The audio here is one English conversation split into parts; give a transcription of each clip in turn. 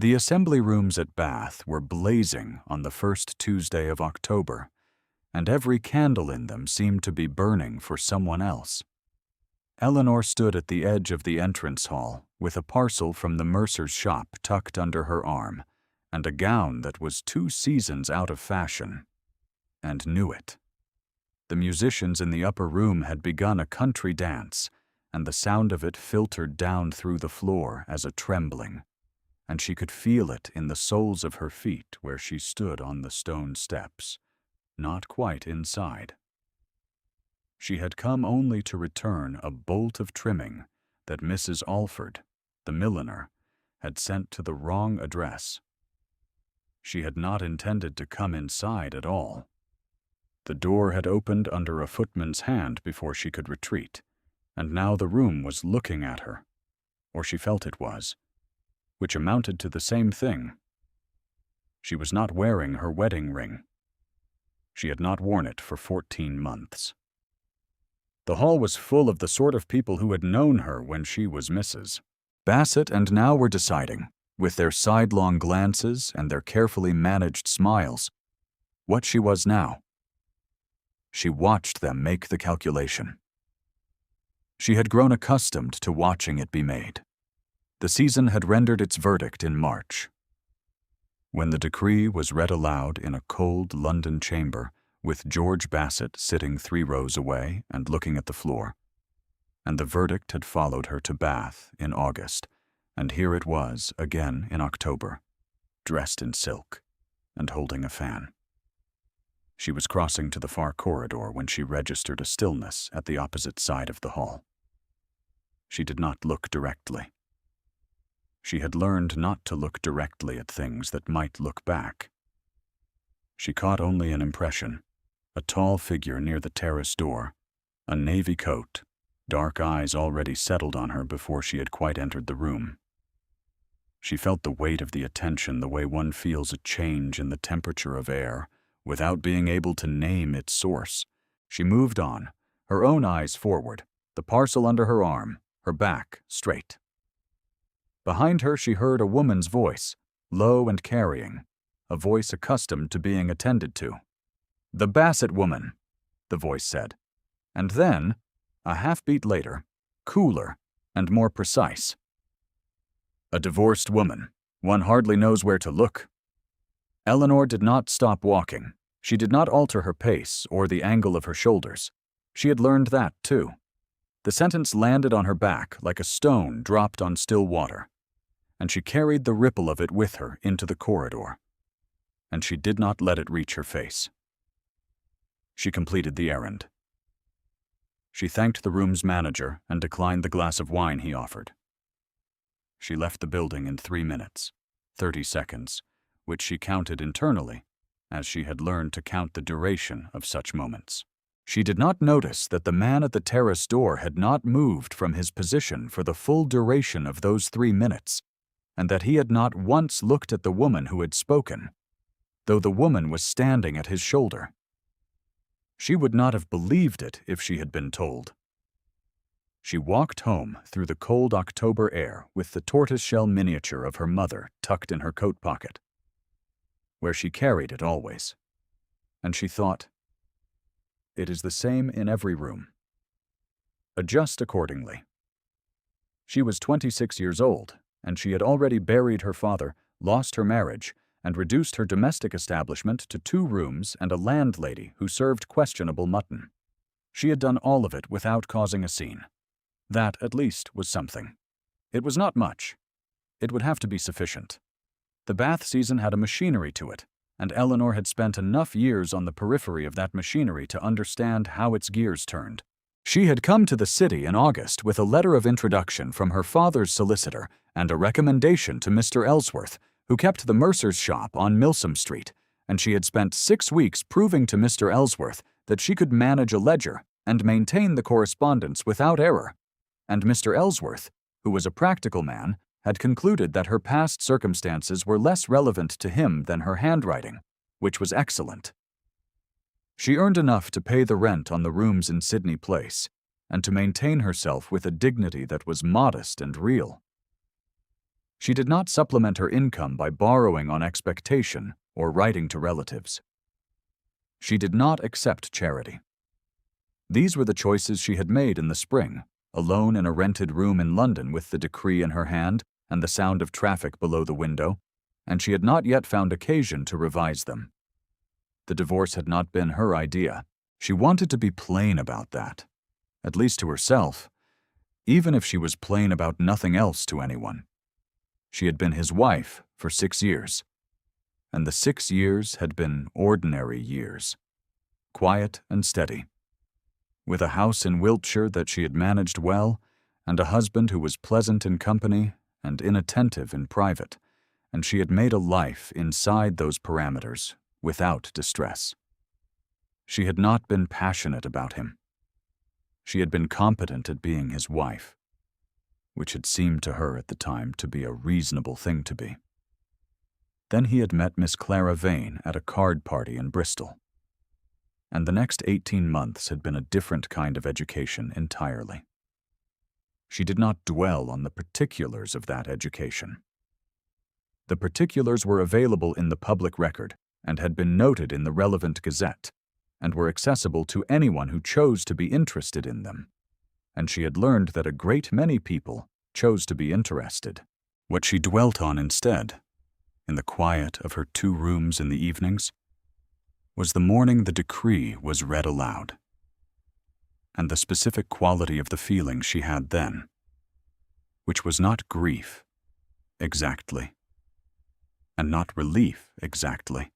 The assembly rooms at Bath were blazing on the first Tuesday of October, and every candle in them seemed to be burning for someone else. Eleanor stood at the edge of the entrance hall with a parcel from the mercer's shop tucked under her arm and a gown that was 2 seasons out of fashion, and knew it. The musicians in the upper room had begun a country dance, and the sound of it filtered down through the floor as a trembling, and she could feel it in the soles of her feet where she stood on the stone steps, not quite inside. She had come only to return a bolt of trimming that Mrs. Alford, the milliner, had sent to the wrong address. She had not intended to come inside at all. The door had opened under a footman's hand before she could retreat, and now the room was looking at her, or she felt it was, which amounted to the same thing. She was not wearing her wedding ring. She had not worn it for 14 months. The hall was full of the sort of people who had known her when she was Mrs. Bassett and now were deciding, with their sidelong glances and their carefully managed smiles, what she was now. She watched them make the calculation. She had grown accustomed to watching it be made. The season had rendered its verdict in March. When the decree was read aloud in a cold London chamber, with George Bassett sitting 3 rows away and looking at the floor, and the verdict had followed her to Bath in August, and here it was again in October, dressed in silk and holding a fan. She was crossing to the far corridor when she registered a stillness at the opposite side of the hall. She did not look directly. She had learned not to look directly at things that might look back. She caught only an impression: a tall figure near the terrace door, a navy coat, dark eyes already settled on her before she had quite entered the room. She felt the weight of the attention the way one feels a change in the temperature of air, without being able to name its source. She moved on, her own eyes forward, the parcel under her arm, her back straight. Behind her she heard a woman's voice, low and carrying, a voice accustomed to being attended to. "The Bassett woman," the voice said, and then, a half-beat later, cooler and more precise. "A divorced woman. One hardly knows where to look." Eleanor did not stop walking. She did not alter her pace or the angle of her shoulders. She had learned that, too. The sentence landed on her back like a stone dropped on still water, and she carried the ripple of it with her into the corridor, and she did not let it reach her face. She completed the errand. She thanked the room's manager and declined the glass of wine he offered. She left the building in 3 minutes, 30 seconds, which she counted internally, as she had learned to count the duration of such moments. She did not notice that the man at the terrace door had not moved from his position for the full duration of those 3 minutes, and that he had not once looked at the woman who had spoken, though the woman was standing at his shoulder. She would not have believed it if she had been told. She walked home through the cold October air with the tortoiseshell miniature of her mother tucked in her coat pocket, where she carried it always, and she thought, "It is the same in every room. Adjust accordingly." She was 26 years old, and she had already buried her father, lost her marriage, and reduced her domestic establishment to 2 rooms and a landlady who served questionable mutton. She had done all of it without causing a scene. That, at least, was something. It was not much. It would have to be sufficient. The Bath season had a machinery to it, and Eleanor had spent enough years on the periphery of that machinery to understand how its gears turned. She had come to the city in August with a letter of introduction from her father's solicitor and a recommendation to Mr. Ellsworth, who kept the mercer's shop on Milsom Street, and she had spent 6 weeks proving to Mr. Ellsworth that she could manage a ledger and maintain the correspondence without error, and Mr. Ellsworth, who was a practical man, had concluded that her past circumstances were less relevant to him than her handwriting, which was excellent. She earned enough to pay the rent on the rooms in Sydney Place, and to maintain herself with a dignity that was modest and real. She did not supplement her income by borrowing on expectation or writing to relatives. She did not accept charity. These were the choices she had made in the spring, alone in a rented room in London with the decree in her hand and the sound of traffic below the window, and she had not yet found occasion to revise them. The divorce had not been her idea. She wanted to be plain about that, at least to herself, even if she was plain about nothing else to anyone. She had been his wife for 6 years, and the 6 years had been ordinary years, quiet and steady, with a house in Wiltshire that she had managed well, and a husband who was pleasant in company and inattentive in private, and she had made a life inside those parameters without distress. She had not been passionate about him. She had been competent at being his wife, which had seemed to her at the time to be a reasonable thing to be. Then he had met Miss Clara Vane at a card party in Bristol, and the next 18 months had been a different kind of education entirely. She did not dwell on the particulars of that education. The particulars were available in the public record and had been noted in the relevant gazette, and were accessible to anyone who chose to be interested in them, and she had learned that a great many people chose to be interested. What she dwelt on instead, in the quiet of her 2 rooms in the evenings, was the morning the decree was read aloud, and the specific quality of the feeling she had then, which was not grief exactly, and not relief exactly,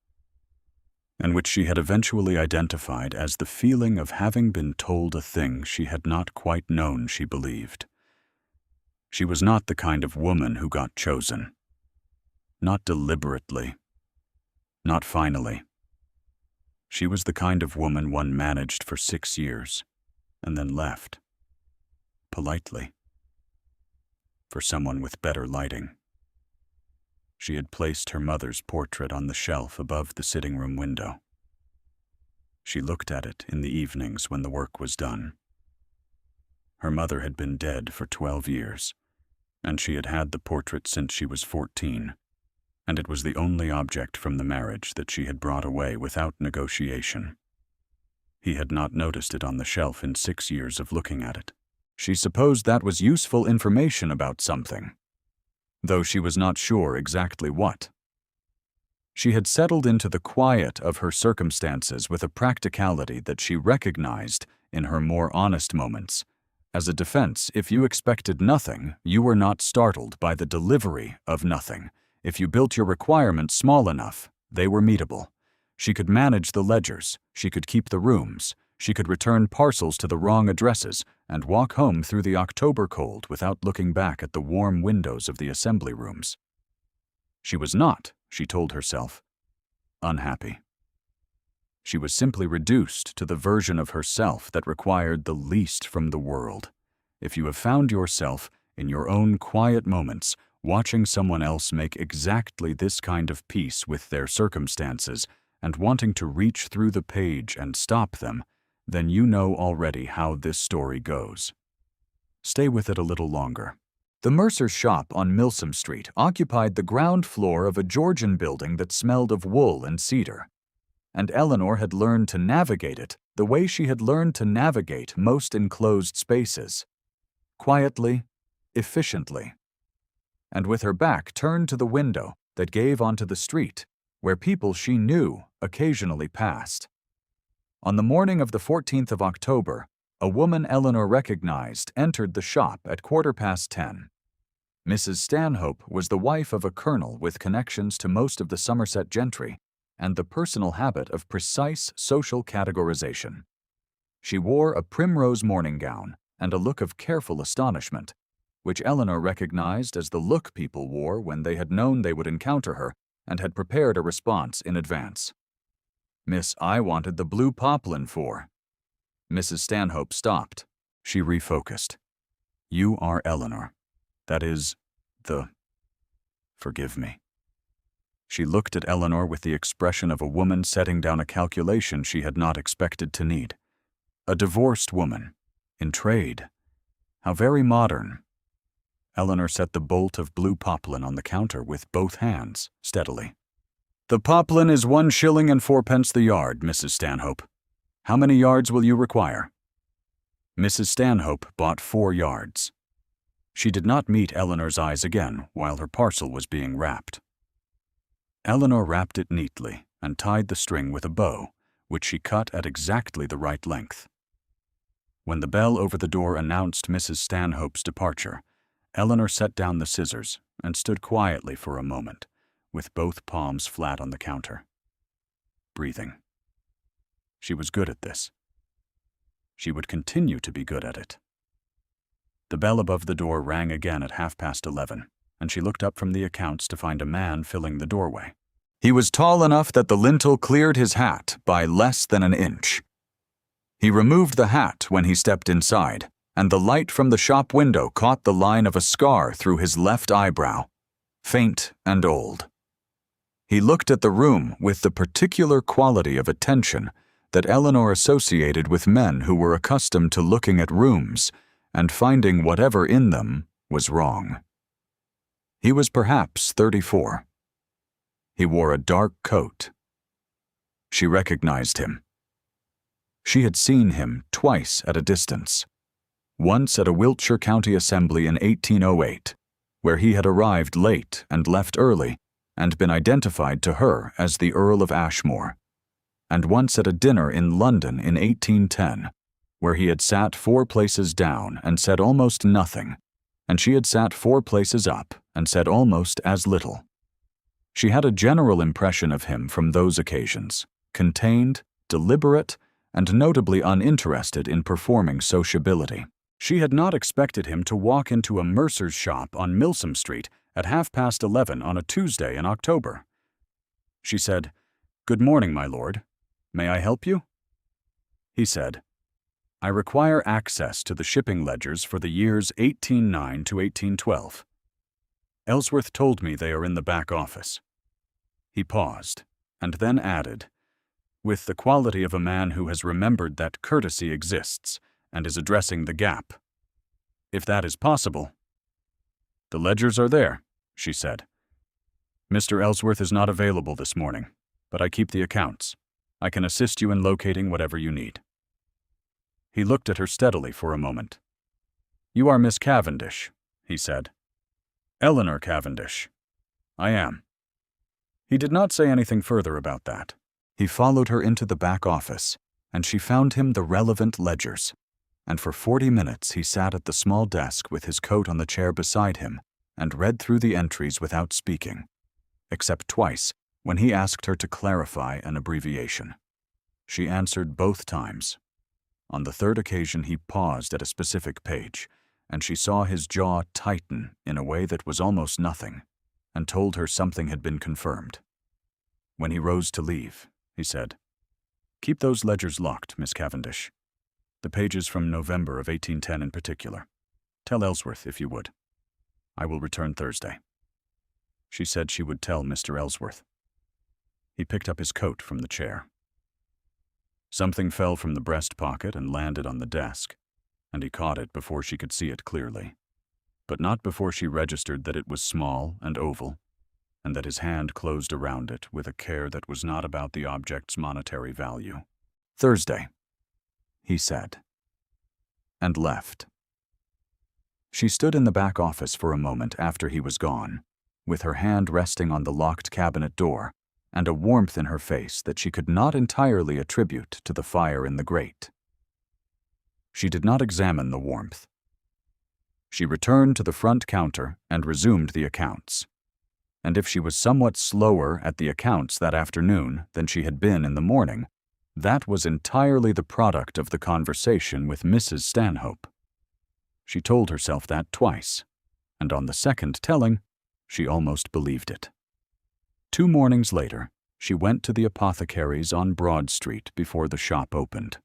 and which she had eventually identified as the feeling of having been told a thing she had not quite known she believed. She was not the kind of woman who got chosen. Not deliberately. Not finally. She was the kind of woman one managed for 6 years, and then left. Politely. For someone with better lighting. She had placed her mother's portrait on the shelf above the sitting room window. She looked at it in the evenings when the work was done. Her mother had been dead for 12 years, and she had had the portrait since she was 14, and it was the only object from the marriage that she had brought away without negotiation. He had not noticed it on the shelf in 6 years of looking at it. She supposed that was useful information about something, though she was not sure exactly what. She had settled into the quiet of her circumstances with a practicality that she recognized in her more honest moments. As a defense, if you expected nothing, you were not startled by the delivery of nothing. If you built your requirements small enough, they were meetable. She could manage the ledgers, she could keep the rooms, she could return parcels to the wrong addresses and walk home through the October cold without looking back at the warm windows of the assembly rooms. She was not, she told herself, unhappy. She was simply reduced to the version of herself that required the least from the world. If you have found yourself, in your own quiet moments, watching someone else make exactly this kind of peace with their circumstances and wanting to reach through the page and stop them, then you know already how this story goes. Stay with it a little longer. The mercer's shop on Milsom Street occupied the ground floor of a Georgian building that smelled of wool and cedar, and Eleanor had learned to navigate it the way she had learned to navigate most enclosed spaces, quietly, efficiently, and with her back turned to the window that gave onto the street, where people she knew occasionally passed. On the morning of the 14th of October, a woman Eleanor recognized entered the shop at 10:15. Mrs. Stanhope was the wife of a colonel with connections to most of the Somerset gentry and the personal habit of precise social categorization. She wore a primrose morning gown and a look of careful astonishment, which Eleanor recognized as the look people wore when they had known they would encounter her and had prepared a response in advance. "Miss, I wanted the blue poplin for." Mrs. Stanhope stopped. She refocused. "You are Eleanor. That is, forgive me." She looked at Eleanor with the expression of a woman setting down a calculation she had not expected to need. A divorced woman. In trade. How very modern. Eleanor set the bolt of blue poplin on the counter with both hands, steadily. "The poplin is 1 shilling and 4 pence the yard, Mrs. Stanhope. How many yards will you require?" Mrs. Stanhope bought 4 yards. She did not meet Eleanor's eyes again while her parcel was being wrapped. Eleanor wrapped it neatly and tied the string with a bow, which she cut at exactly the right length. When the bell over the door announced Mrs. Stanhope's departure, Eleanor set down the scissors and stood quietly for a moment, with both palms flat on the counter, breathing. She was good at this. She would continue to be good at it. The bell above the door rang again at 11:30, and she looked up from the accounts to find a man filling the doorway. He was tall enough that the lintel cleared his hat by less than an inch. He removed the hat when he stepped inside, and the light from the shop window caught the line of a scar through his left eyebrow, faint and old. He looked at the room with the particular quality of attention that Eleanor associated with men who were accustomed to looking at rooms and finding whatever in them was wrong. He was perhaps 34. He wore a dark coat. She recognized him. She had seen him twice at a distance. Once at a Wiltshire County Assembly in 1808, where he had arrived late and left early and been identified to her as the Earl of Ashmore, and once at a dinner in London in 1810, where he had sat 4 places down and said almost nothing, and she had sat 4 places up and said almost as little. She had a general impression of him from those occasions, contained, deliberate, and notably uninterested in performing sociability. She had not expected him to walk into a mercer's shop on Milsom Street at 11:30 on a Tuesday in October. She said, "Good morning, my lord. May I help you?" He said, "I require access to the shipping ledgers for the years 1809 to 1812. Ellsworth told me they are in the back office." He paused, and then added, with the quality of a man who has remembered that courtesy exists and is addressing the gap, "If that is possible." "The ledgers are there," she said. "Mr. Ellsworth is not available this morning, but I keep the accounts. I can assist you in locating whatever you need." He looked at her steadily for a moment. "You are Miss Cavendish," he said. "Eleanor Cavendish." "I am." He did not say anything further about that. He followed her into the back office, and she found him the relevant ledgers, and for 40 minutes he sat at the small desk with his coat on the chair beside him and read through the entries without speaking, except twice when he asked her to clarify an abbreviation. She answered both times. On the third occasion he paused at a specific page, and she saw his jaw tighten in a way that was almost nothing, and told her something had been confirmed. When he rose to leave, he said, "Keep those ledgers locked, Miss Cavendish. The pages from November of 1810 in particular. Tell Ellsworth, if you would. I will return Thursday." She said she would tell Mr. Ellsworth. He picked up his coat from the chair. Something fell from the breast pocket and landed on the desk, and he caught it before she could see it clearly, but not before she registered that it was small and oval, and that his hand closed around it with a care that was not about the object's monetary value. "Thursday," he said, and left. She stood in the back office for a moment after he was gone, with her hand resting on the locked cabinet door and a warmth in her face that she could not entirely attribute to the fire in the grate. She did not examine the warmth. She returned to the front counter and resumed the accounts. And if she was somewhat slower at the accounts that afternoon than she had been in the morning, that was entirely the product of the conversation with Mrs. Stanhope. She told herself that twice, and on the second telling, she almost believed it. 2 mornings later, she went to the apothecary's on Broad Street before the shop opened.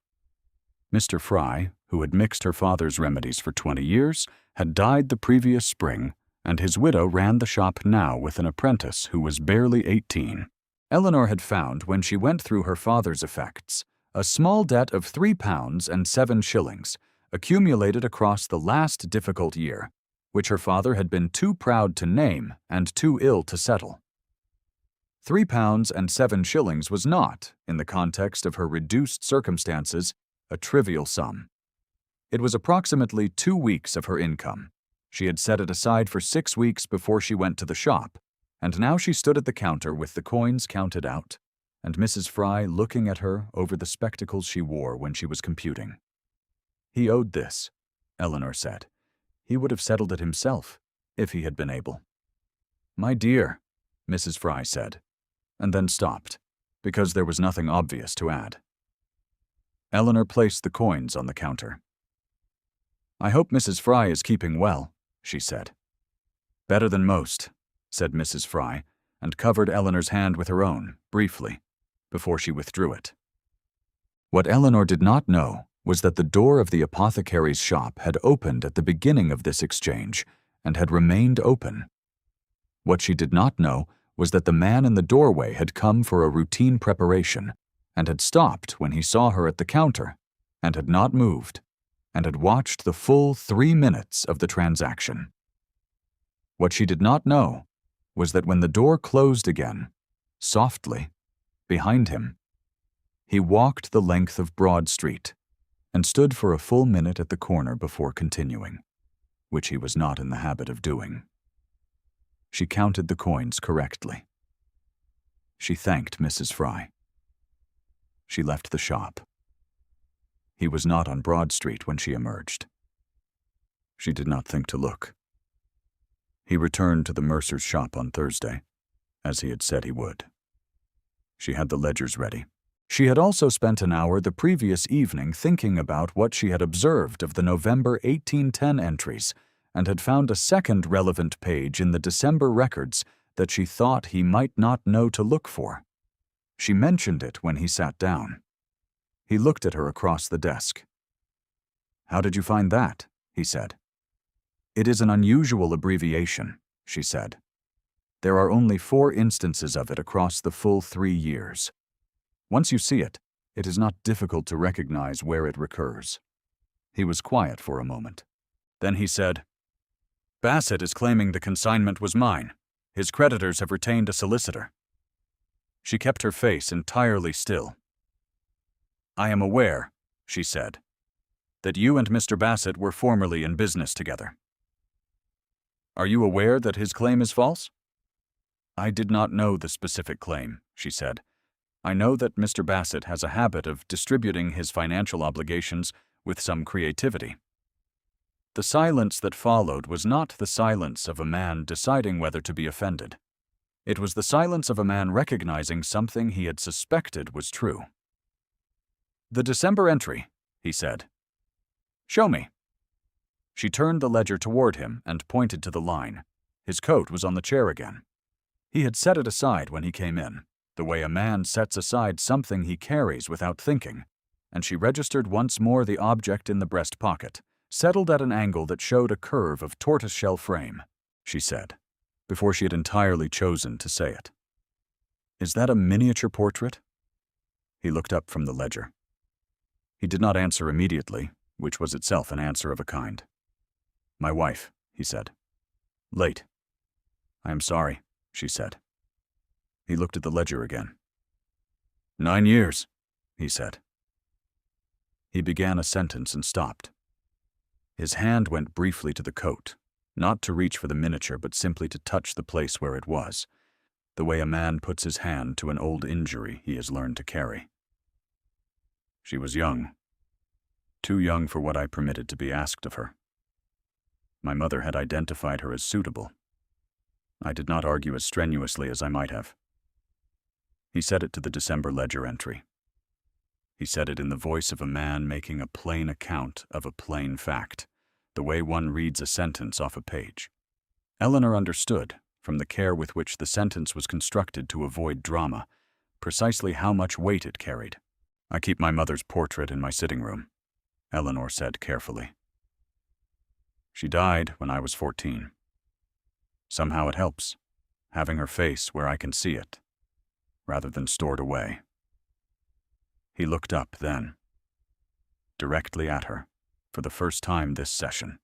Mr. Fry, who had mixed her father's remedies for 20 years, had died the previous spring, and his widow ran the shop now with an apprentice who was barely 18. Eleanor had found, when she went through her father's effects, a small debt of £3 and 7 shillings, accumulated across the last difficult year, which her father had been too proud to name and too ill to settle. £3.07 was not, in the context of her reduced circumstances, a trivial sum. It was approximately 2 weeks of her income. She had set it aside for 6 weeks before she went to the shop, and now she stood at the counter with the coins counted out, and Mrs. Fry looking at her over the spectacles she wore when she was computing. He owed this, Eleanor said. He would have settled it himself, if he had been able. "My dear," Mrs. Fry said, and then stopped, because there was nothing obvious to add. Eleanor placed the coins on the counter. "I hope Mrs. Fry is keeping well," she said. "Better than most," said Mrs. Fry, and covered Eleanor's hand with her own, briefly, before she withdrew it. What Eleanor did not know was that the door of the apothecary's shop had opened at the beginning of this exchange and had remained open. What she did not know was that the man in the doorway had come for a routine preparation and had stopped when he saw her at the counter and had not moved and had watched the full 3 minutes of the transaction. What she did not know was that when the door closed again, softly, behind him, he walked the length of Broad Street and stood for a full minute at the corner before continuing, which he was not in the habit of doing. She counted the coins correctly. She thanked Mrs. Fry. She left the shop. He was not on Broad Street when she emerged. She did not think to look. He returned to the mercer's shop on Thursday, as he had said he would. She had the ledgers ready. She had also spent an hour the previous evening thinking about what she had observed of the November 1810 entries and had found a second relevant page in the December records that she thought he might not know to look for. She mentioned it when he sat down. He looked at her across the desk. "How did you find that?" he said. "It is an unusual abbreviation," she said. "There are only 4 instances of it across the full 3 years. Once you see it, it is not difficult to recognize where it recurs." He was quiet for a moment. Then he said, "Bassett is claiming the consignment was mine. His creditors have retained a solicitor." She kept her face entirely still. "I am aware," she said, "that you and Mr. Bassett were formerly in business together." "Are you aware that his claim is false?" "I did not know the specific claim," she said. "I know that Mr. Bassett has a habit of distributing his financial obligations with some creativity." The silence that followed was not the silence of a man deciding whether to be offended. It was the silence of a man recognizing something he had suspected was true. "The December entry," he said. "Show me." She turned the ledger toward him and pointed to the line. His coat was on the chair again. He had set it aside when he came in, the way a man sets aside something he carries without thinking, and she registered once more the object in the breast pocket, settled at an angle that showed a curve of tortoiseshell frame, she said, before she had entirely chosen to say it. "Is that a miniature portrait?" He looked up from the ledger. He did not answer immediately, which was itself an answer of a kind. "My wife," he said. "Late." "I am sorry," she said. He looked at the ledger again. 9 years, he said. He began a sentence and stopped. His hand went briefly to the coat, not to reach for the miniature, but simply to touch the place where it was, the way a man puts his hand to an old injury he has learned to carry. She was young, too young for what I permitted to be asked of her. My mother had identified her as suitable. I did not argue as strenuously as I might have. He said it to the December ledger entry. He said it in the voice of a man making a plain account of a plain fact, the way one reads a sentence off a page. Eleanor understood, from the care with which the sentence was constructed to avoid drama, precisely how much weight it carried. "I keep my mother's portrait in my sitting room," Eleanor said carefully. "She died when I was 14. Somehow it helps, having her face where I can see it, rather than stored away." He looked up then, directly at her, for the first time this session.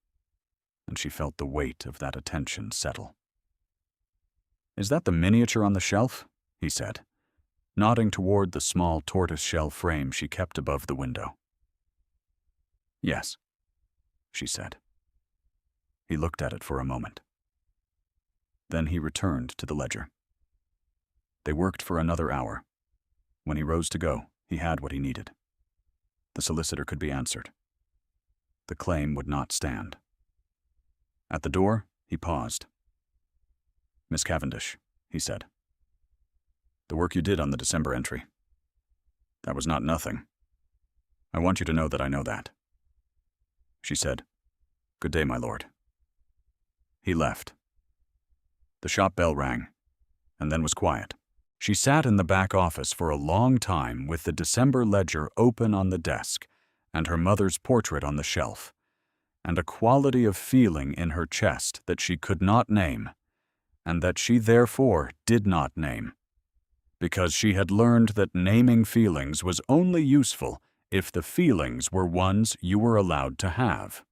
and she felt the weight of that attention settle. "Is that the miniature on the shelf?" he said, nodding toward the small tortoise-shell frame she kept above the window. "Yes," she said. He looked at it for a moment. Then he returned to the ledger. They worked for another hour. When he rose to go, he had what he needed. The solicitor could be answered. The claim would not stand. At the door, he paused. "Miss Cavendish," he said. "The work you did on the December entry, that was not nothing. I want you to know that I know that." She said, "Good day, my lord." He left. The shop bell rang, and then was quiet. She sat in the back office for a long time with the December ledger open on the desk and her mother's portrait on the shelf, and a quality of feeling in her chest that she could not name, and that she therefore did not name, because she had learned that naming feelings was only useful if the feelings were ones you were allowed to have.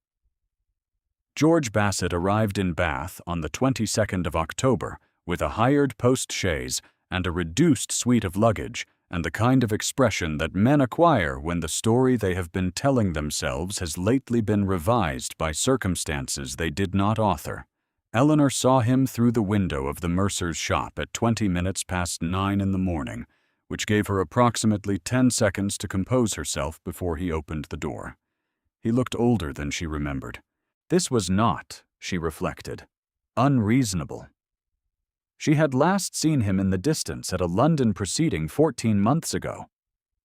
George Bassett arrived in Bath on the 22nd of October with a hired post-chaise and a reduced suite of luggage, and the kind of expression that men acquire when the story they have been telling themselves has lately been revised by circumstances they did not author. Eleanor saw him through the window of the mercer's shop at 20 minutes past 9 in the morning, which gave her approximately 10 seconds to compose herself before he opened the door. He looked older than she remembered. This was not, she reflected, unreasonable. She had last seen him in the distance at a London proceeding 14 months ago,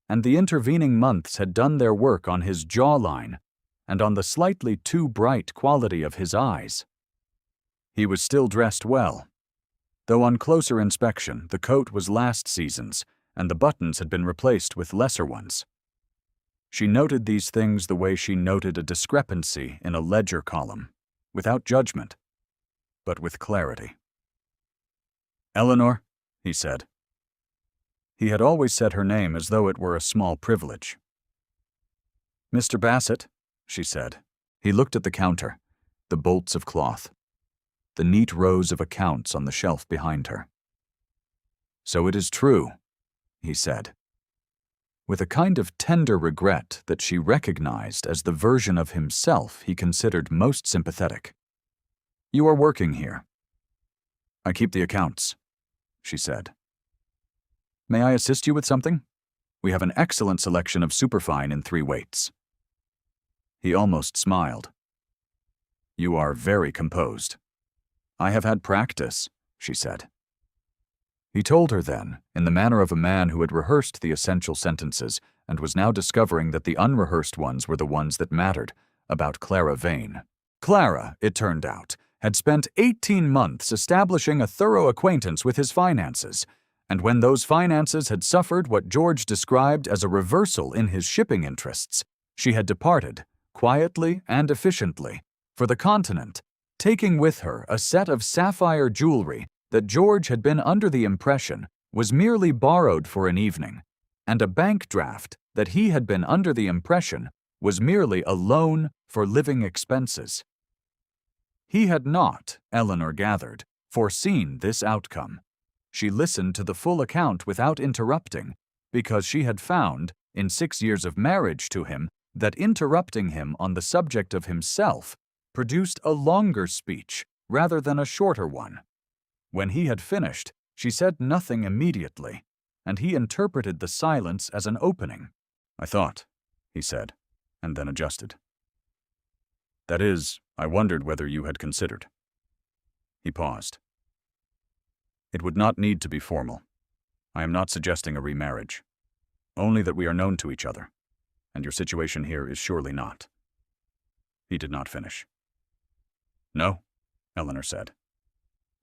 and the intervening months had done their work on his jawline and on the slightly too bright quality of his eyes. He was still dressed well, though on closer inspection the coat was last season's and the buttons had been replaced with lesser ones. She noted these things the way she noted a discrepancy in a ledger column, without judgment, but with clarity. "Eleanor," he said. He had always said her name as though it were a small privilege. "Mr. Bassett," she said. He looked at the counter, the bolts of cloth, the neat rows of accounts on the shelf behind her. "So it is true," he said, with a kind of tender regret that she recognized as the version of himself he considered most sympathetic. "You are working here." "I keep the accounts," she said. "May I assist you with something? We have an excellent selection of superfine in 3 weights. He almost smiled. "You are very composed." "I have had practice," she said. He told her then, in the manner of a man who had rehearsed the essential sentences and was now discovering that the unrehearsed ones were the ones that mattered, about Clara Vane. Clara, it turned out, had spent 18 months establishing a thorough acquaintance with his finances, and when those finances had suffered what George described as a reversal in his shipping interests, she had departed, quietly and efficiently, for the continent, taking with her a set of sapphire jewelry that George had been under the impression was merely borrowed for an evening, and a bank draft that he had been under the impression was merely a loan for living expenses. He had not, Eleanor gathered, foreseen this outcome. She listened to the full account without interrupting, because she had found, in 6 years of marriage to him, that interrupting him on the subject of himself produced a longer speech rather than a shorter one. When he had finished, she said nothing immediately, and he interpreted the silence as an opening. "I thought," he said, and then adjusted. "That is, I wondered whether you had considered." He paused. "It would not need to be formal. I am not suggesting a remarriage. Only that we are known to each other, and your situation here is surely not." He did not finish. "No," Eleanor said.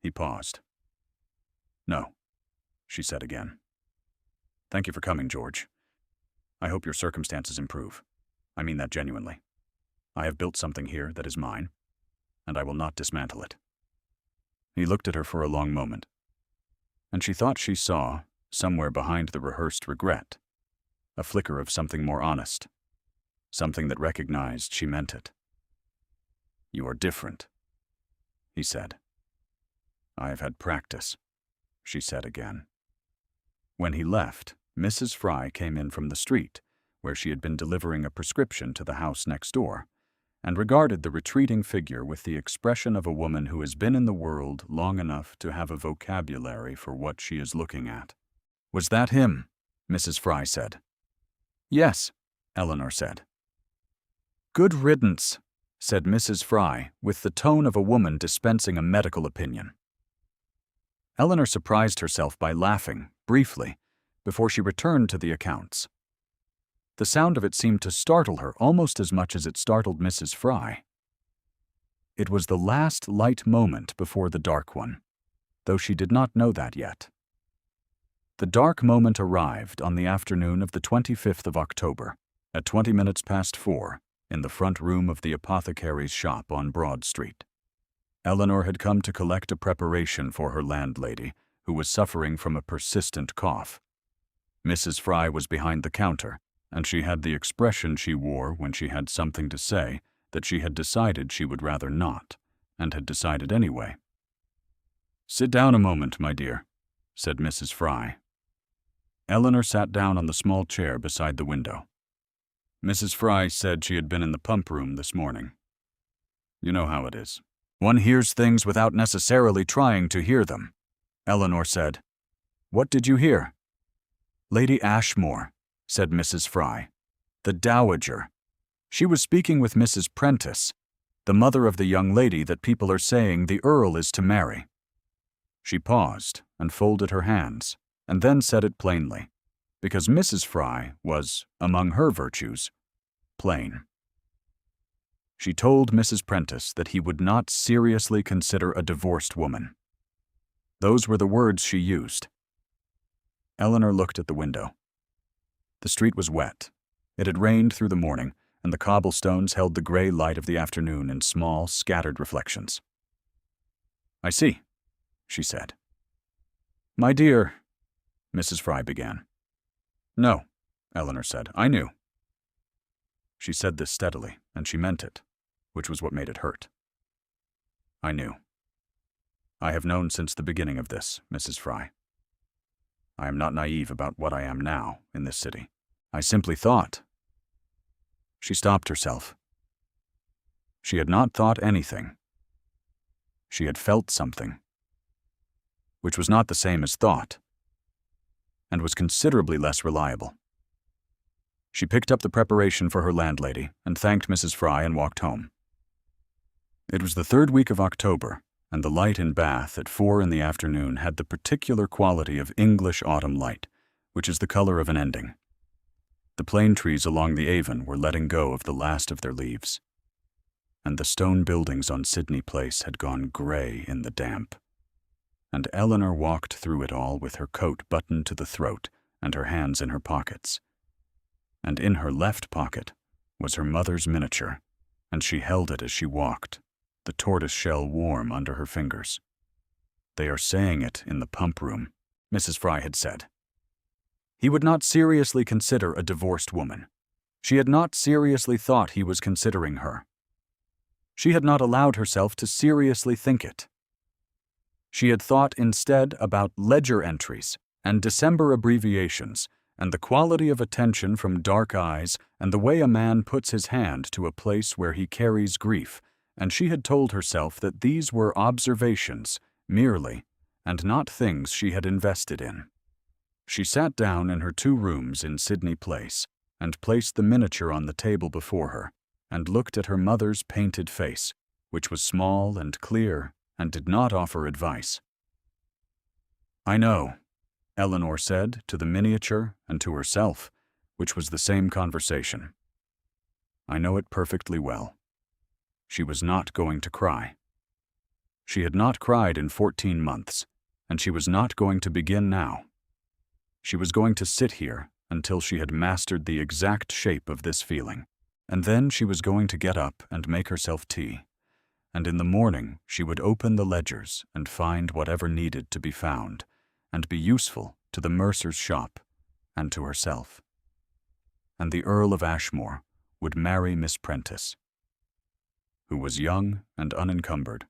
He paused. "No," she said again. "Thank you for coming, George. I hope your circumstances improve. I mean that genuinely. I have built something here that is mine, and I will not dismantle it." He looked at her for a long moment, and she thought she saw, somewhere behind the rehearsed regret, a flicker of something more honest, something that recognized she meant it. "You are different," he said. I have had practice, she said again. When he left, Mrs. Fry came in from the street, where she had been delivering a prescription to the house next door, and regarded the retreating figure with the expression of a woman who has been in the world long enough to have a vocabulary for what she is looking at. Was that him? Mrs. Fry said. Yes, Eleanor said. Good riddance, said Mrs. Fry, with the tone of a woman dispensing a medical opinion. Eleanor surprised herself by laughing, briefly, before she returned to the accounts. The sound of it seemed to startle her almost as much as it startled Mrs. Fry. It was the last light moment before the dark one, though she did not know that yet. The dark moment arrived on the afternoon of the 25th of October, at 20 minutes past 4, in the front room of the apothecary's shop on Broad Street. Eleanor had come to collect a preparation for her landlady, who was suffering from a persistent cough. Mrs. Fry was behind the counter, and she had the expression she wore when she had something to say that she had decided she would rather not, and had decided anyway. Sit down a moment, my dear, said Mrs. Fry. Eleanor sat down on the small chair beside the window. Mrs. Fry said she had been in the pump room this morning. You know how it is. One hears things without necessarily trying to hear them, Eleanor said. What did you hear? Lady Ashmore, said Mrs. Fry. The Dowager. She was speaking with Mrs. Prentice, the mother of the young lady that people are saying the Earl is to marry. She paused and folded her hands, and then said it plainly, because Mrs. Fry was, among her virtues, plain. She told Mrs. Prentice that he would not seriously consider a divorced woman. Those were the words she used. Eleanor looked at the window. The street was wet. It had rained through the morning, and the cobblestones held the gray light of the afternoon in small, scattered reflections. I see, she said. My dear, Mrs. Fry began. No, Eleanor said. I knew. She said this steadily, and she meant it, which was what made it hurt. I knew. I have known since the beginning of this, Mrs. Fry. I am not naive about what I am now in this city. I simply thought. She stopped herself. She had not thought anything. She had felt something, which was not the same as thought, and was considerably less reliable. She picked up the preparation for her landlady and thanked Mrs. Fry and walked home. It was the 3rd week of October, and the light in Bath at 4 in the afternoon had the particular quality of English autumn light, which is the color of an ending. The plane trees along the Avon were letting go of the last of their leaves, and the stone buildings on Sydney Place had gone gray in the damp. And Eleanor walked through it all with her coat buttoned to the throat and her hands in her pockets. And in her left pocket was her mother's miniature, and she held it as she walked, the tortoise-shell warm under her fingers. They are saying it in the pump room, Mrs. Fry had said. He would not seriously consider a divorced woman. She had not seriously thought he was considering her. She had not allowed herself to seriously think it. She had thought instead about ledger entries and December abbreviations and the quality of attention from dark eyes and the way a man puts his hand to a place where he carries grief, and she had told herself that these were observations, merely, and not things she had invested in. She sat down in her 2 rooms in Sydney Place and placed the miniature on the table before her and looked at her mother's painted face, which was small and clear and did not offer advice. I know, Eleanor said to the miniature and to herself, which was the same conversation. I know it perfectly well. She was not going to cry. She had not cried in 14 months, and she was not going to begin now. She was going to sit here until she had mastered the exact shape of this feeling, and then she was going to get up and make herself tea, and in the morning she would open the ledgers and find whatever needed to be found, and be useful to the mercer's shop and to herself. And the Earl of Ashmore would marry Miss Prentice, who was young and unencumbered,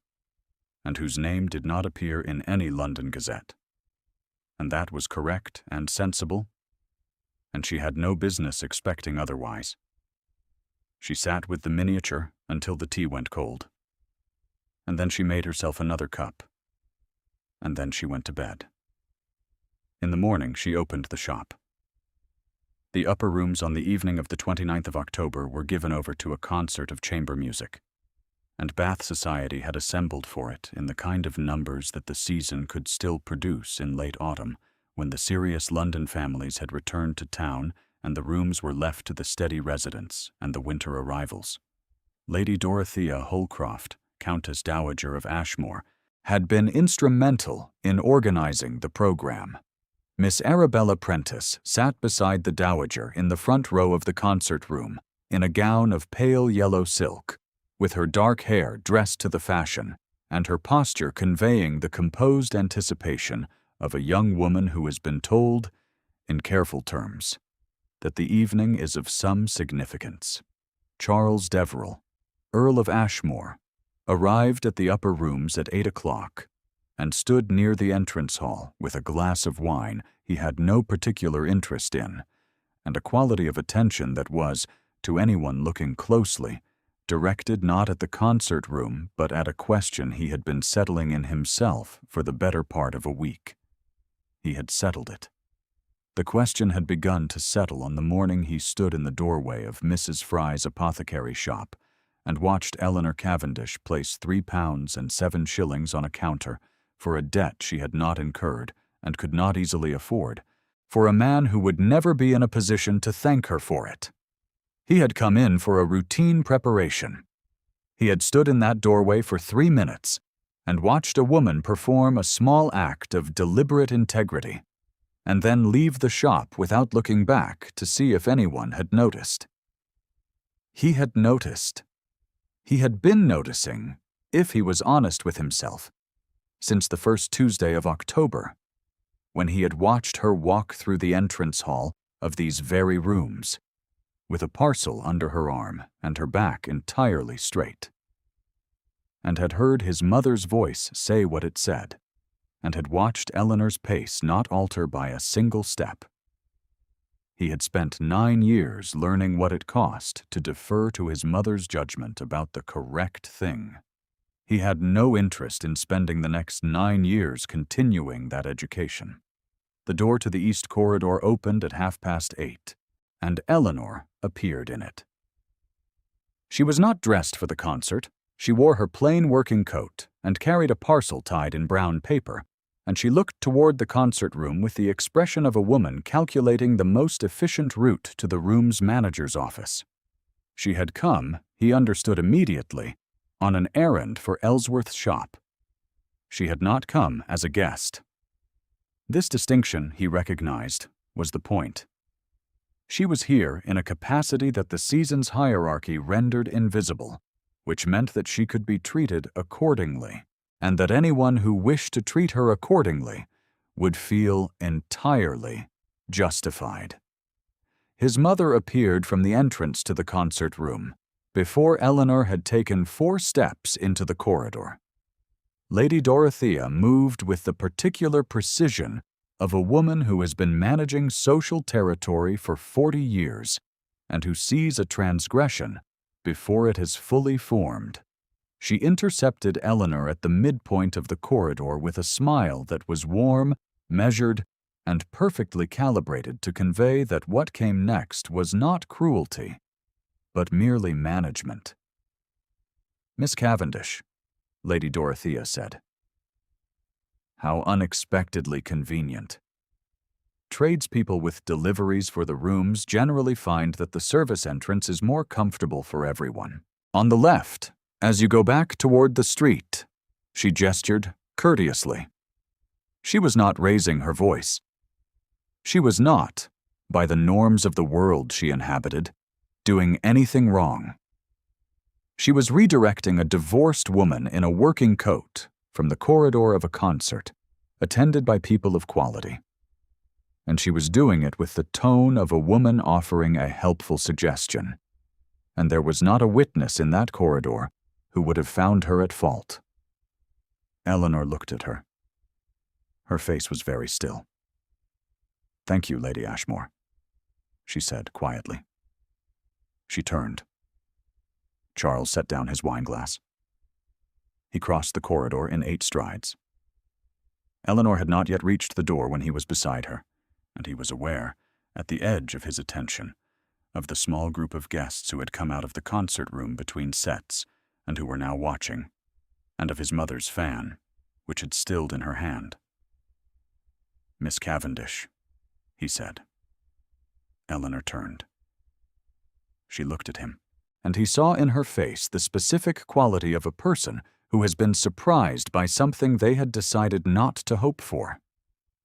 and whose name did not appear in any London gazette. And that was correct and sensible, and she had no business expecting otherwise. She sat with the miniature until the tea went cold, and then she made herself another cup, and then she went to bed. In the morning, she opened the shop. The upper rooms on the evening of the 29th of October were given over to a concert of chamber music, and Bath society had assembled for it in the kind of numbers that the season could still produce in late autumn, when the serious London families had returned to town and the rooms were left to the steady residents and the winter arrivals. Lady Dorothea Holcroft, Countess Dowager of Ashmore, had been instrumental in organizing the program. Miss Arabella Prentice sat beside the Dowager in the front row of the concert room, in a gown of pale yellow silk, with her dark hair dressed to the fashion, and her posture conveying the composed anticipation of a young woman who has been told, in careful terms, that the evening is of some significance. Charles Deverell, Earl of Ashmore, arrived at the upper rooms at 8 o'clock, and stood near the entrance hall with a glass of wine he had no particular interest in, and a quality of attention that was, to anyone looking closely, directed not at the concert room but at a question he had been settling in himself for the better part of a week. He had settled it. The question had begun to settle on the morning he stood in the doorway of Mrs. Fry's apothecary shop and watched Eleanor Cavendish place £3 and 7 shillings on a counter for a debt she had not incurred and could not easily afford, for a man who would never be in a position to thank her for it. He had come in for a routine preparation. He had stood in that doorway for 3 minutes and watched a woman perform a small act of deliberate integrity, and then leave the shop without looking back to see if anyone had noticed. He had noticed. He had been noticing, if he was honest with himself, since the first Tuesday of October, when he had watched her walk through the entrance hall of these very rooms, with a parcel under her arm and her back entirely straight, and had heard his mother's voice say what it said, and had watched Eleanor's pace not alter by a single step. He had spent 9 years learning what it cost to defer to his mother's judgment about the correct thing. He had no interest in spending the next 9 years continuing that education. The door to the east corridor opened at 8:30, and Eleanor appeared in it. She was not dressed for the concert. She wore her plain working coat and carried a parcel tied in brown paper, and she looked toward the concert room with the expression of a woman calculating the most efficient route to the room's manager's office. She had come, he understood immediately, on an errand for Ellsworth's shop. She had not come as a guest. This distinction, he recognized, was the point. She was here in a capacity that the season's hierarchy rendered invisible, which meant that she could be treated accordingly, and that anyone who wished to treat her accordingly would feel entirely justified. His mother appeared from the entrance to the concert room, before Eleanor had taken 4 steps into the corridor. Lady Dorothea moved with the particular precision of a woman who has been managing social territory for 40 years and who sees a transgression before it has fully formed. She intercepted Eleanor at the midpoint of the corridor with a smile that was warm, measured, and perfectly calibrated to convey that what came next was not cruelty, but merely management. "Miss Cavendish," Lady Dorothea said. "How unexpectedly convenient. Tradespeople with deliveries for the rooms generally find that the service entrance is more comfortable for everyone. On the left, as you go back toward the street," she gestured courteously. She was not raising her voice. She was not, by the norms of the world she inhabited, doing anything wrong. She was redirecting a divorced woman in a working coat from the corridor of a concert, attended by people of quality. And she was doing it with the tone of a woman offering a helpful suggestion. And there was not a witness in that corridor who would have found her at fault. Eleanor looked at her. Her face was very still. "Thank you, Lady Ashmore," she said quietly. She turned. Charles set down his wineglass. He crossed the corridor in 8 strides. Eleanor had not yet reached the door when he was beside her, and he was aware, at the edge of his attention, of the small group of guests who had come out of the concert room between sets and who were now watching, and of his mother's fan, which had stilled in her hand. "Miss Cavendish," he said. Eleanor turned. She looked at him, and he saw in her face the specific quality of a person who has been surprised by something they had decided not to hope for.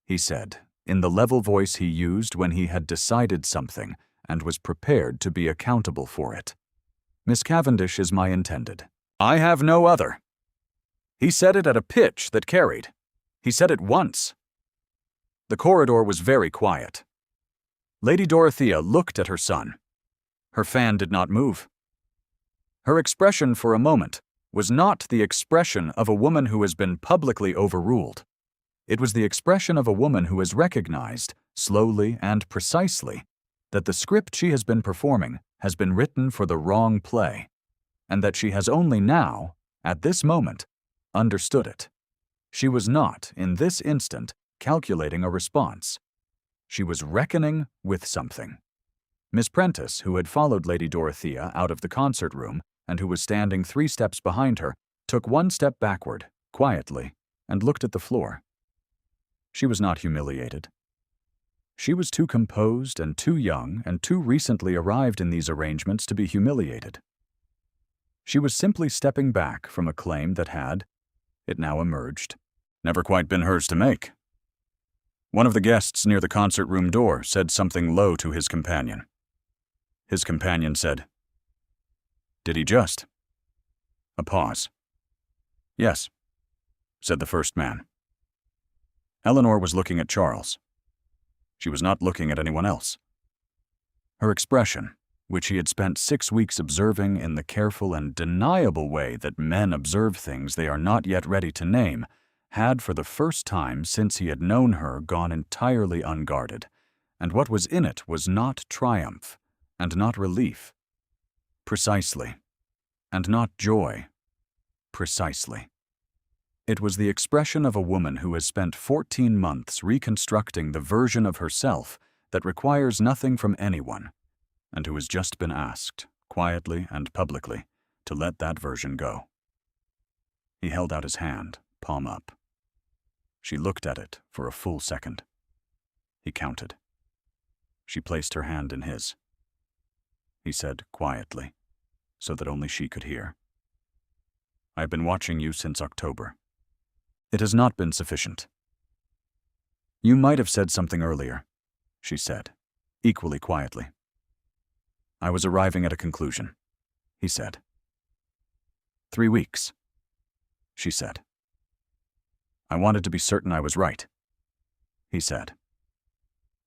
He said, in the level voice he used when he had decided something and was prepared to be accountable for it, "Miss Cavendish is my intended. I have no other." He said it at a pitch that carried. He said it once. The corridor was very quiet. Lady Dorothea looked at her son. Her fan did not move. Her expression for a moment was not the expression of a woman who has been publicly overruled. It was the expression of a woman who has recognized, slowly and precisely, that the script she has been performing has been written for the wrong play, and that she has only now, at this moment, understood it. She was not, in this instant, calculating a response. She was reckoning with something. Miss Prentice, who had followed Lady Dorothea out of the concert room and who was standing 3 steps behind her, took 1 step backward, quietly, and looked at the floor. She was not humiliated. She was too composed and too young and too recently arrived in these arrangements to be humiliated. She was simply stepping back from a claim that had, it now emerged, never quite been hers to make. One of the guests near the concert room door said something low to his companion. His companion said, "Did he just?" A pause. "Yes," said the first man. Eleanor was looking at Charles. She was not looking at anyone else. Her expression, which he had spent 6 weeks observing in the careful and deniable way that men observe things they are not yet ready to name, had for the first time since he had known her gone entirely unguarded, and what was in it was not triumph, and not relief. Precisely. And not joy. Precisely. It was the expression of a woman who has spent 14 months reconstructing the version of herself that requires nothing from anyone, and who has just been asked, quietly and publicly, to let that version go. He held out his hand, palm up. She looked at it for a full second. He counted. She placed her hand in his. He said quietly, so that only she could hear, "I have been watching you since October. It has not been sufficient." "You might have said something earlier," she said, equally quietly. "I was arriving at a conclusion," he said. 3 weeks, she said. "I wanted to be certain I was right," he said.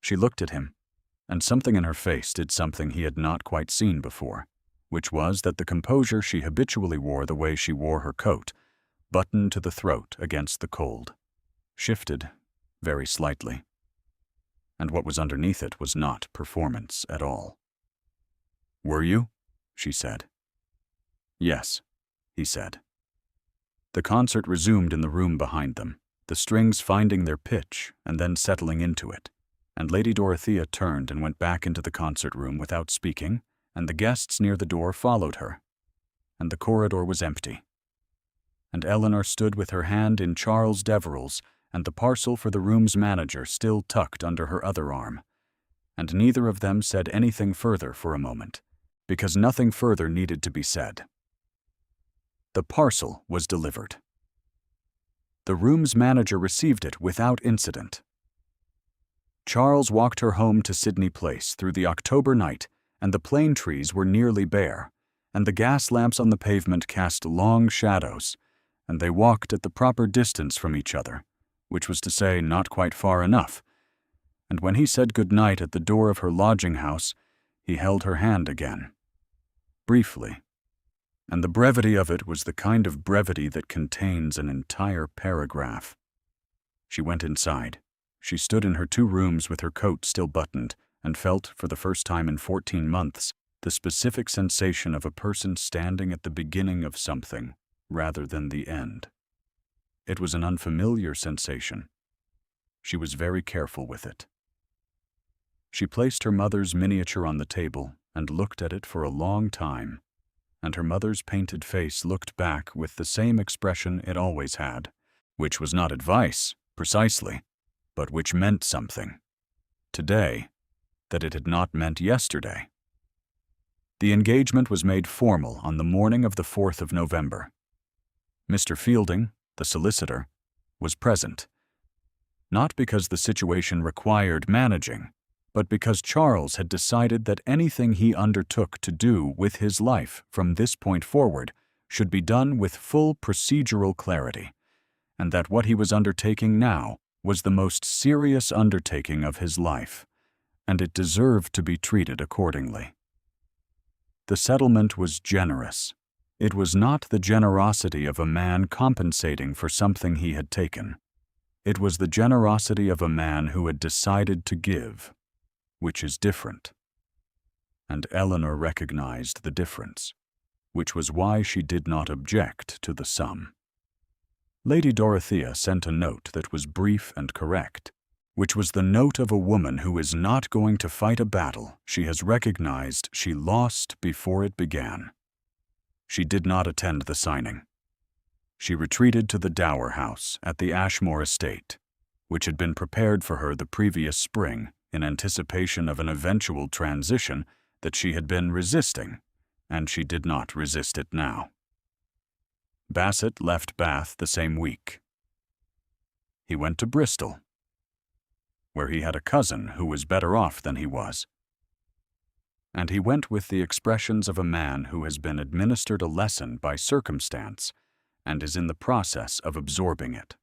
She looked at him, and something in her face did something he had not quite seen before, which was that the composure she habitually wore the way she wore her coat, buttoned to the throat against the cold, shifted very slightly, and what was underneath it was not performance at all. "Were you?" she said. "Yes," he said. The concert resumed in the room behind them, the strings finding their pitch and then settling into it, and Lady Dorothea turned and went back into the concert room without speaking, and the guests near the door followed her, and the corridor was empty. And Eleanor stood with her hand in Charles Deverell's and the parcel for the room's manager still tucked under her other arm, and neither of them said anything further for a moment, because nothing further needed to be said. The parcel was delivered. The room's manager received it without incident. Charles walked her home to Sydney Place through the October night, and the plane trees were nearly bare, and the gas lamps on the pavement cast long shadows, and they walked at the proper distance from each other, which was to say not quite far enough, and when he said good night at the door of her lodging-house, he held her hand again. Briefly, and the brevity of it was the kind of brevity that contains an entire paragraph. She went inside. She stood in her 2 rooms with her coat still buttoned and felt, for the first time in 14 months, the specific sensation of a person standing at the beginning of something rather than the end. It was an unfamiliar sensation. She was very careful with it. She placed her mother's miniature on the table and looked at it for a long time, and her mother's painted face looked back with the same expression it always had, which was not advice, precisely, but which meant something. Today, that it had not meant yesterday. The engagement was made formal on the morning of the 4th of November. Mr. Fielding, the solicitor, was present, not because the situation required managing, but because Charles had decided that anything he undertook to do with his life from this point forward should be done with full procedural clarity, and that what he was undertaking now was the most serious undertaking of his life, and it deserved to be treated accordingly. The settlement was generous. It was not the generosity of a man compensating for something he had taken. It was the generosity of a man who had decided to give, which is different. And Eleanor recognized the difference, which was why she did not object to the sum. Lady Dorothea sent a note that was brief and correct, which was the note of a woman who is not going to fight a battle she has recognized she lost before it began. She did not attend the signing. She retreated to the dower house at the Ashmore estate, which had been prepared for her the previous spring in anticipation of an eventual transition that she had been resisting, and she did not resist it now. Bassett left Bath the same week. He went to Bristol, where he had a cousin who was better off than he was. And he went with the expressions of a man who has been administered a lesson by circumstance and is in the process of absorbing it.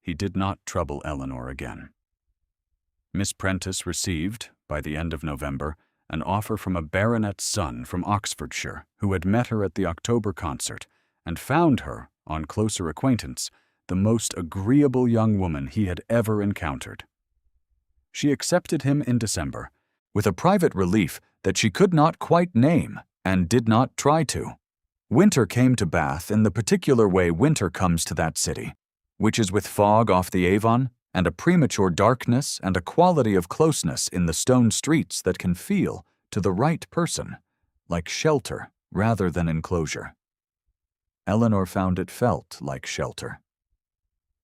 He did not trouble Eleanor again. Miss Prentice received, by the end of November, an offer from a baronet's son from Oxfordshire who had met her at the October concert and found her, on closer acquaintance, the most agreeable young woman he had ever encountered. She accepted him in December, with a private relief that she could not quite name and did not try to. Winter came to Bath in the particular way winter comes to that city, which is with fog off the Avon and a premature darkness and a quality of closeness in the stone streets that can feel, to the right person, like shelter rather than enclosure. Eleanor found it felt like shelter.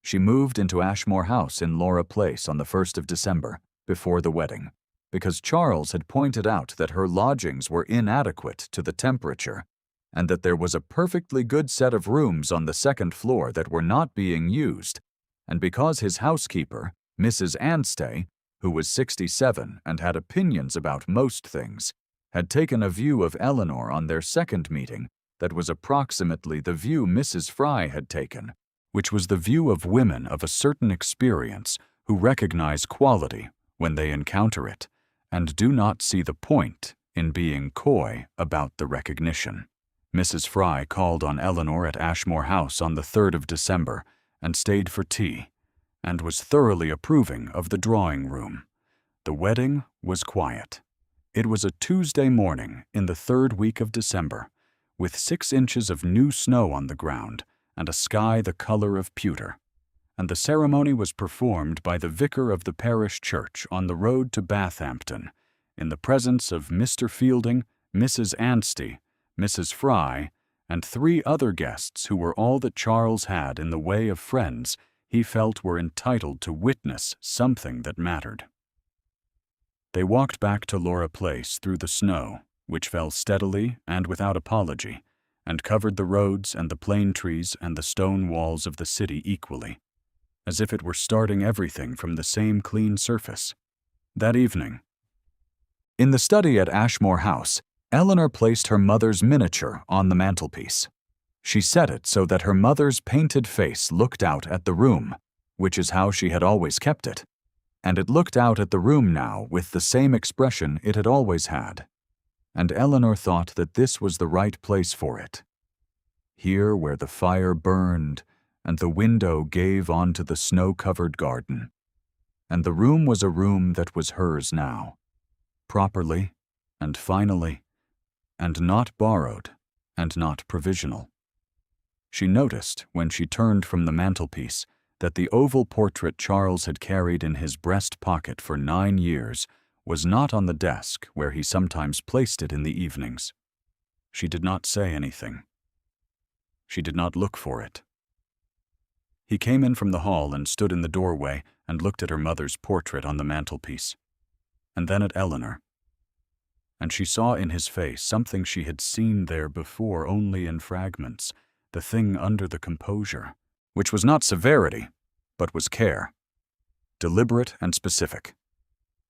She moved into Ashmore House in Laura Place on the 1st of December, before the wedding, because Charles had pointed out that her lodgings were inadequate to the temperature, and that there was a perfectly good set of rooms on the 2nd floor that were not being used, and because his housekeeper, Mrs. Anstey, who was 67 and had opinions about most things, had taken a view of Eleanor on their second meeting that was approximately the view Mrs. Fry had taken, which was the view of women of a certain experience who recognize quality when they encounter it, and do not see the point in being coy about the recognition. Mrs. Fry called on Eleanor at Ashmore House on the 3rd of December and stayed for tea, and was thoroughly approving of the drawing-room. The wedding was quiet. It was a Tuesday morning in the 3rd week of December, with 6 inches of new snow on the ground and a sky the color of pewter, and the ceremony was performed by the vicar of the parish church on the road to Bathampton, in the presence of Mr. Fielding, Mrs. Anstey, Mrs. Fry, and 3 other guests who were all that Charles had in the way of friends he felt were entitled to witness something that mattered. They walked back to Laura Place through the snow, which fell steadily and without apology, and covered the roads and the plane trees and the stone walls of the city equally, as if it were starting everything from the same clean surface. That evening, in the study at Ashmore House, Eleanor placed her mother's miniature on the mantelpiece. She set it so that her mother's painted face looked out at the room, which is how she had always kept it, and it looked out at the room now with the same expression it had always had. and Eleanor thought that this was the right place for it. Here where the fire burned and the window gave onto the snow-covered garden. And the room was a room that was hers now, properly and finally, and not borrowed and not provisional. She noticed, when she turned from the mantelpiece, that the oval portrait Charles had carried in his breast pocket for 9 years was not on the desk where he sometimes placed it in the evenings. She did not say anything. She did not look for it. He came in from the hall and stood in the doorway and looked at her mother's portrait on the mantelpiece, and then at Eleanor. And she saw in his face something she had seen there before only in fragments, the thing under the composure, which was not severity, but was care. Deliberate and specific.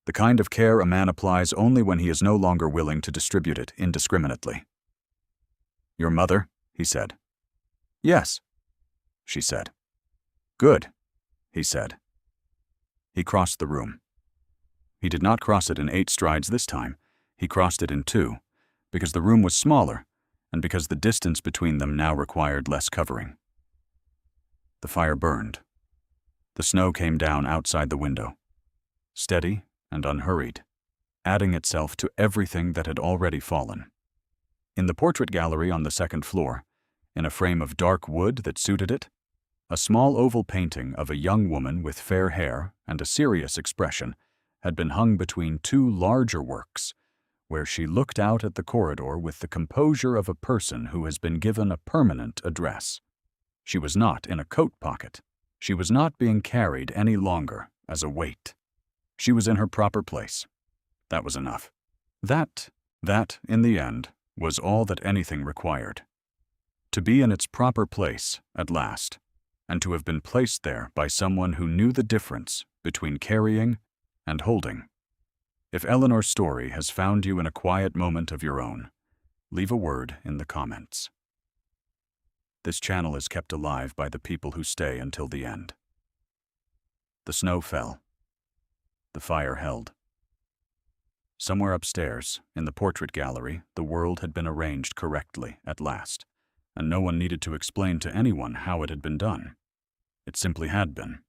The kind of care a man applies only when he is no longer willing to distribute it indiscriminately. "Your mother?" he said. "Yes," she said. "Good," he said. He crossed the room. He did not cross it in 8 strides this time. He crossed it in 2, because the room was smaller, and because the distance between them now required less covering. The fire burned. The snow came down outside the window, steady and unhurried, adding itself to everything that had already fallen. In the portrait gallery on the 2nd floor, in a frame of dark wood that suited it, a small oval painting of a young woman with fair hair and a serious expression had been hung between 2 larger works, where she looked out at the corridor with the composure of a person who has been given a permanent address. She was not in a coat pocket. She was not being carried any longer as a weight. She was in her proper place. That was enough. That, in the end, was all that anything required. To be in its proper place, at last, and to have been placed there by someone who knew the difference between carrying and holding. If Eleanor's story has found you in a quiet moment of your own, leave a word in the comments. This channel is kept alive by the people who stay until the end. The snow fell. The fire held. Somewhere upstairs, in the portrait gallery, the world had been arranged correctly at last, and no one needed to explain to anyone how it had been done. It simply had been.